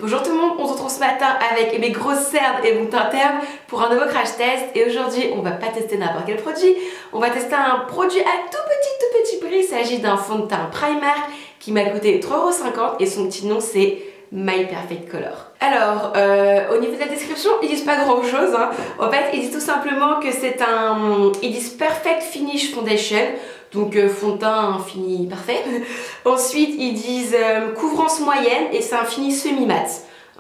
Bonjour tout le monde, on se retrouve ce matin avec mes grosses cernes et mon teint terne pour un nouveau crash test. Et aujourd'hui, on va pas tester n'importe quel produit, on va tester un produit à tout petit prix. Il s'agit d'un fond de teint Primark qui m'a coûté 3,50 € et son petit nom c'est My Perfect Color. Alors, au niveau de la description, ils disent pas grand chose. En fait, ils disent tout simplement que c'est un... Ils disent Perfect Finish Foundation. Donc fond de teint fini parfait. Ensuite ils disent couvrance moyenne et c'est un fini semi-mat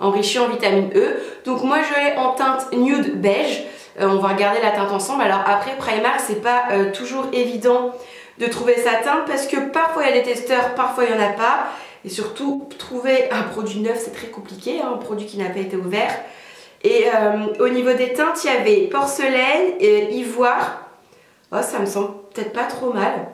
enrichi en vitamine E. Donc moi je l'ai en teinte nude beige. On va regarder la teinte ensemble. Alors après Primark c'est pas toujours évident de trouver sa teinte parce que parfois il y a des testeurs, parfois il n'y en a pas. Et surtout trouver un produit neuf c'est très compliqué, un produit qui n'a pas été ouvert. Et au niveau des teintes il y avait porcelaine, ivoire. Oh, ça me semble peut-être pas trop mal.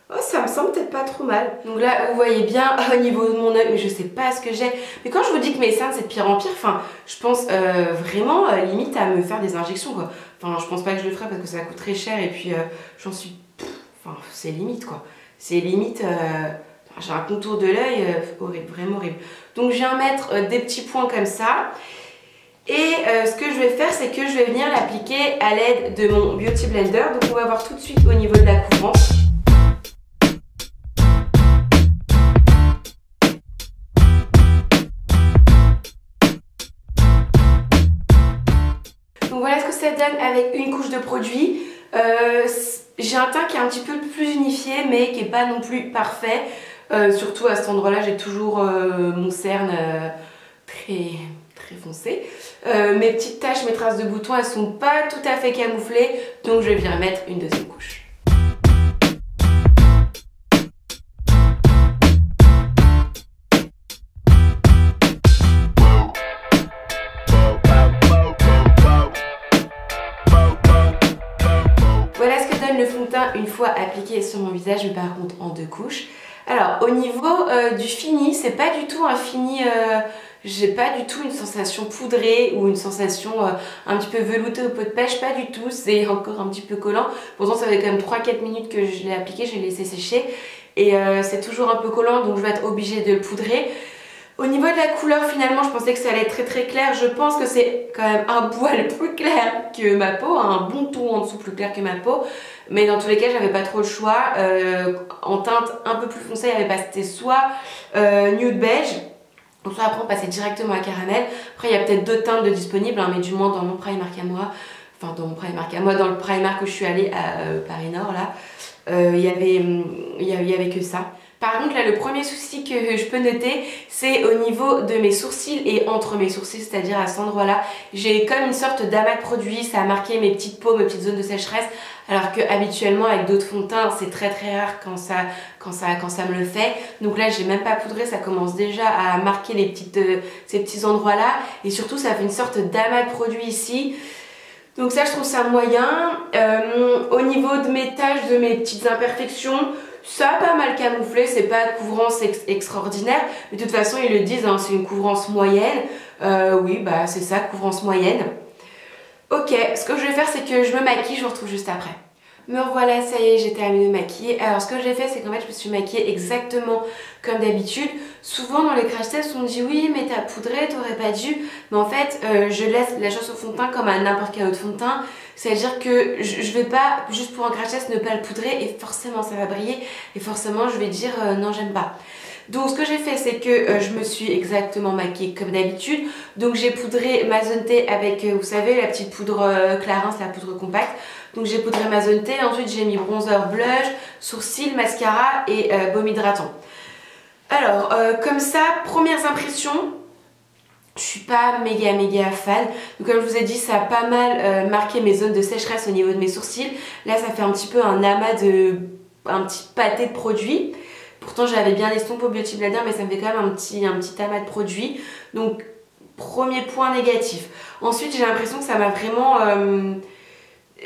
Oh, ça me semble peut-être pas trop mal. Donc là, vous voyez bien au niveau de mon œil, mais je sais pas ce que j'ai. Mais quand je vous dis que mes cernes c'est de pire en pire, enfin, je pense vraiment limite à me faire des injections quoi. Enfin, je pense pas que je le ferai parce que ça coûte très cher et puis j'en suis... Enfin, c'est limite quoi. C'est limite... j'ai un contour de l'œil horrible, vraiment horrible. Donc je viens mettre des petits points comme ça. Et ce que je vais faire, c'est que je vais venir l'appliquer à l'aide de mon Beauty Blender. Donc on va voir tout de suite au niveau de la couvrance. Donc voilà ce que ça donne avec une couche de produit. J'ai un teint qui est un petit peu plus unifié mais qui n'est pas non plus parfait. Surtout à cet endroit-là, j'ai toujours mon cerne très foncé. Mes petites taches, mes traces de boutons, elles sont pas tout à fait camouflées, donc je vais venir mettre une deuxième couche. Voilà ce que donne le fond de teint une fois appliqué sur mon visage, mais par contre en deux couches. Alors au niveau du fini, c'est pas du tout un fini... j'ai pas du tout une sensation poudrée ou une sensation un petit peu veloutée au pot de pêche, pas du tout, c'est encore un petit peu collant. Pourtant ça fait quand même 3-4 minutes que je l'ai appliqué, je l'ai laissé sécher et c'est toujours un peu collant donc je vais être obligée de le poudrer. Au niveau de la couleur finalement je pensais que ça allait être très clair, je pense que c'est quand même un poil plus clair que ma peau, un bon ton en dessous plus clair que ma peau. Mais dans tous les cas j'avais pas trop le choix, en teinte un peu plus foncée, il y avait pas, c'était soit nude beige. Donc là après on passait directement à caramel. Après il y a peut-être d'autres teintes de disponibles, mais du moins dans mon Primark à moi, enfin dans mon Primark à moi, dans le Primark où je suis allée à Paris Nord là, il y avait que ça. Par contre là le premier souci que je peux noter c'est au niveau de mes sourcils et entre mes sourcils, c'est-à-dire à cet endroit là, j'ai comme une sorte d'amas de produit, ça a marqué mes petites peaux, mes petites zones de sécheresse. Alors que habituellement avec d'autres fonds de teint c'est très rare quand ça me le fait. Donc là j'ai même pas poudré, ça commence déjà à marquer ces petits endroits là. Et surtout ça fait une sorte d'amas de produit ici. Donc ça je trouve ça moyen. Au niveau de mes taches, de mes petites imperfections, ça a pas mal camouflé, c'est pas de couvrance extraordinaire. Mais de toute façon ils le disent, hein, c'est une couvrance moyenne. Oui bah c'est ça, couvrance moyenne. Ok, ce que je vais faire c'est que je me maquille, je vous retrouve juste après. Me revoilà, ça y est, j'ai terminé de maquiller. Alors ce que j'ai fait c'est qu'en fait je me suis maquillée exactement comme d'habitude. Souvent dans les crash tests on me dit oui mais t'as poudré, t'aurais pas dû. Mais en fait je laisse la chose au fond de teint comme à n'importe quel autre fond de teint. C'est à dire que je vais pas juste pour un crash test ne pas le poudrer et forcément ça va briller. Et forcément je vais dire non j'aime pas. Donc ce que j'ai fait c'est que je me suis exactement maquillée comme d'habitude. Donc j'ai poudré ma zone T avec, vous savez, la petite poudre Clarins, la poudre compacte. Donc j'ai poudré ma zone T, ensuite j'ai mis bronzer, blush, sourcils, mascara et baume hydratant. Alors comme ça, premières impressions, je suis pas méga fan. Donc comme je vous ai dit, ça a pas mal marqué mes zones de sécheresse au niveau de mes sourcils. Là ça fait un petit peu un amas un petit pâté de produits. Pourtant j'avais bien l'estompe au Beauty Blender mais ça me fait quand même un petit amas de produits. Donc premier point négatif. Ensuite j'ai l'impression que ça m'a vraiment...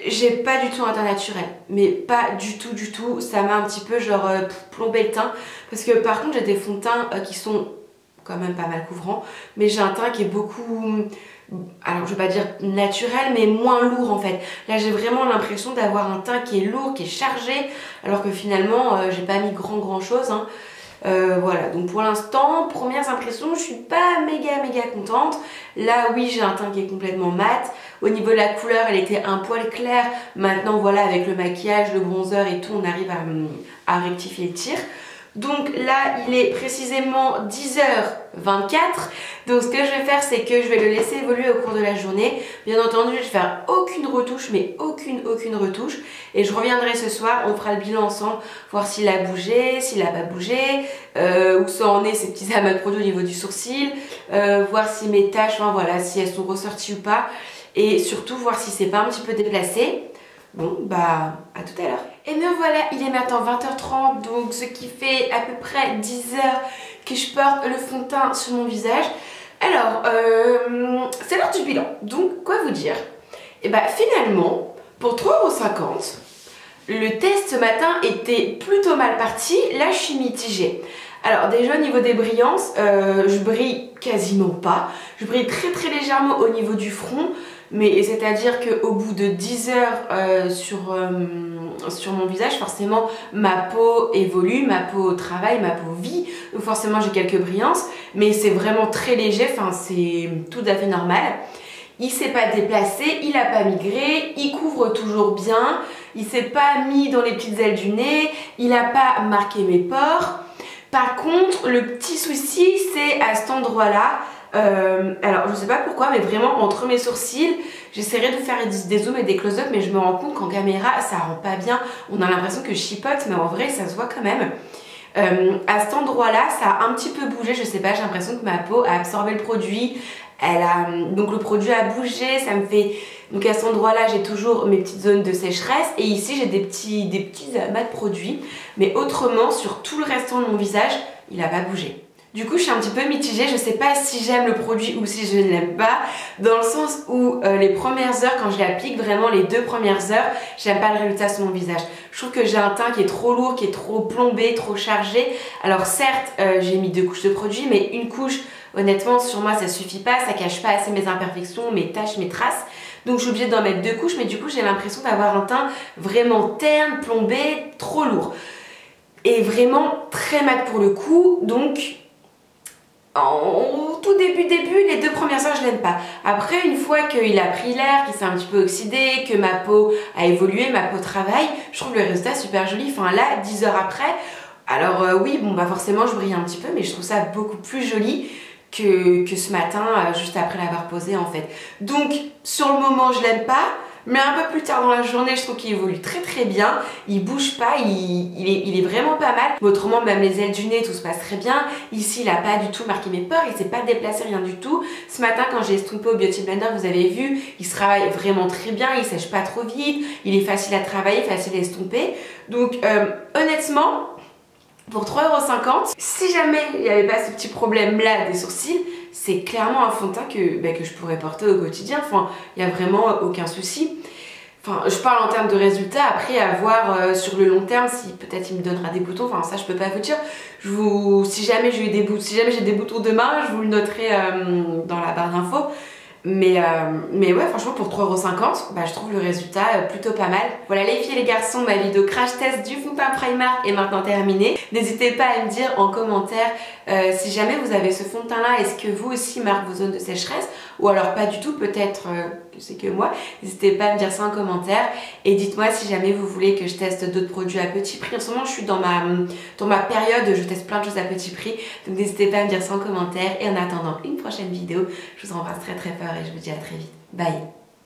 j'ai pas du tout un teint naturel. Mais pas du tout. Ça m'a un petit peu genre plombé le teint. Parce que par contre j'ai des fonds de teint qui sont quand même pas mal couvrants. Mais j'ai un teint qui est beaucoup... alors je vais pas dire naturel mais moins lourd en fait. Là j'ai vraiment l'impression d'avoir un teint qui est lourd, qui est chargé alors que finalement j'ai pas mis grand chose hein. Voilà, donc pour l'instant, premières impressions, je suis pas méga contente. Là oui, j'ai un teint qui est complètement mat. Au niveau de la couleur, elle était un poil claire. Maintenant voilà, avec le maquillage, le bronzer et tout, on arrive à rectifier le tir. Donc là, il est précisément 10h24. Donc ce que je vais faire, c'est que je vais le laisser évoluer au cours de la journée. Bien entendu, je vais faire aucune retouche, mais aucune retouche. Et je reviendrai ce soir, on fera le bilan ensemble, voir s'il a bougé, s'il n'a pas bougé, où ça en est ces petits amas de produits au niveau du sourcil, voir si mes taches, enfin, voilà, si elles sont ressorties ou pas. Et surtout voir si c'est pas un petit peu déplacé. Bon, bah, à tout à l'heure. Et me voilà, il est maintenant 20h30, donc ce qui fait à peu près 10 heures que je porte le fond de teint sur mon visage. Alors, c'est l'heure du bilan, donc quoi vous dire? Et bah finalement, pour 3,50 €, le test ce matin était plutôt mal parti, là je suis mitigée. Alors déjà au niveau des brillances, je brille quasiment pas, je brille très légèrement au niveau du front, mais c'est-à-dire qu'au bout de 10 heures sur mon visage, forcément ma peau évolue, ma peau travaille, ma peau vit, donc forcément j'ai quelques brillances, mais c'est vraiment très léger, enfin c'est tout à fait normal. Il s'est pas déplacé, il a pas migré, il couvre toujours bien, il s'est pas mis dans les petites ailes du nez, il a pas marqué mes pores. Par contre, le petit souci, c'est à cet endroit-là. Alors, je sais pas pourquoi, mais vraiment, entre mes sourcils, j'essaierai de faire des zooms et des close-up, mais je me rends compte qu'en caméra, ça rend pas bien. On a l'impression que je chipote, mais en vrai, ça se voit quand même. À cet endroit-là, ça a un petit peu bougé, je sais pas, j'ai l'impression que ma peau a absorbé le produit. Donc le produit a bougé, ça me fait... Donc à cet endroit-là, j'ai toujours mes petites zones de sécheresse. Et ici, j'ai des petits amas de produits. Mais autrement, sur tout le restant de mon visage, il n'a pas bougé. Du coup, je suis un petit peu mitigée. Je sais pas si j'aime le produit ou si je ne l'aime pas. Dans le sens où les premières heures, quand je l'applique, vraiment les 2 premières heures, j'aime pas le résultat sur mon visage. Je trouve que j'ai un teint qui est trop lourd, qui est trop plombé, trop chargé. Alors certes, j'ai mis 2 couches de produit, mais une couche... Honnêtement, sur moi, ça suffit pas, ça cache pas assez mes imperfections, mes taches, mes traces. Donc je suis obligée d'en mettre 2 couches, mais du coup, j'ai l'impression d'avoir un teint vraiment terne, plombé, trop lourd. Et vraiment très mat pour le coup. Donc, en tout début, les 2 premières heures, je l'aime pas. Après, une fois qu'il a pris l'air, qu'il s'est un petit peu oxydé, que ma peau a évolué, ma peau travaille, je trouve le résultat super joli. Enfin là, 10 heures après, alors oui, bon bah forcément, je brille un petit peu, mais je trouve ça beaucoup plus joli que ce matin, juste après l'avoir posé en fait. Donc sur le moment je l'aime pas, mais un peu plus tard dans la journée je trouve qu'il évolue très bien, il bouge pas, il est vraiment pas mal. Mais autrement même les ailes du nez tout se passe très bien. Ici il a pas du tout marqué mes pores, il s'est pas déplacé, rien du tout. Ce matin quand j'ai estompé au Beauty Blender, vous avez vu, il se travaille vraiment très bien, il sèche pas trop vite, il est facile à travailler, facile à estomper. Donc honnêtement, pour 3,50 €, si jamais il n'y avait pas ce petit problème là des sourcils, c'est clairement un fond de teint que je pourrais porter au quotidien. Enfin, il n'y a vraiment aucun souci. Enfin, je parle en termes de résultats, après à voir sur le long terme si peut-être il me donnera des boutons, enfin ça je peux pas vous dire. Si jamais j'ai des boutons demain, je vous le noterai dans la barre d'infos. Mais ouais, franchement pour 3,50 €, je trouve le résultat plutôt pas mal. Voilà les filles et les garçons, ma vidéo crash test du fond de teint Primark est maintenant terminée. N'hésitez pas à me dire en commentaire si jamais vous avez ce fond de teint là, est-ce que vous aussi marque vos zones de sécheresse ou alors pas du tout, peut-être que c'est que moi. N'hésitez pas à me dire ça en commentaire et dites-moi si jamais vous voulez que je teste d'autres produits à petit prix. En ce moment je suis dans ma période, je teste plein de choses à petit prix, donc n'hésitez pas à me dire ça en commentaire et en attendant une prochaine vidéo, je vous embrasse très fort et je vous dis à très vite. Bye!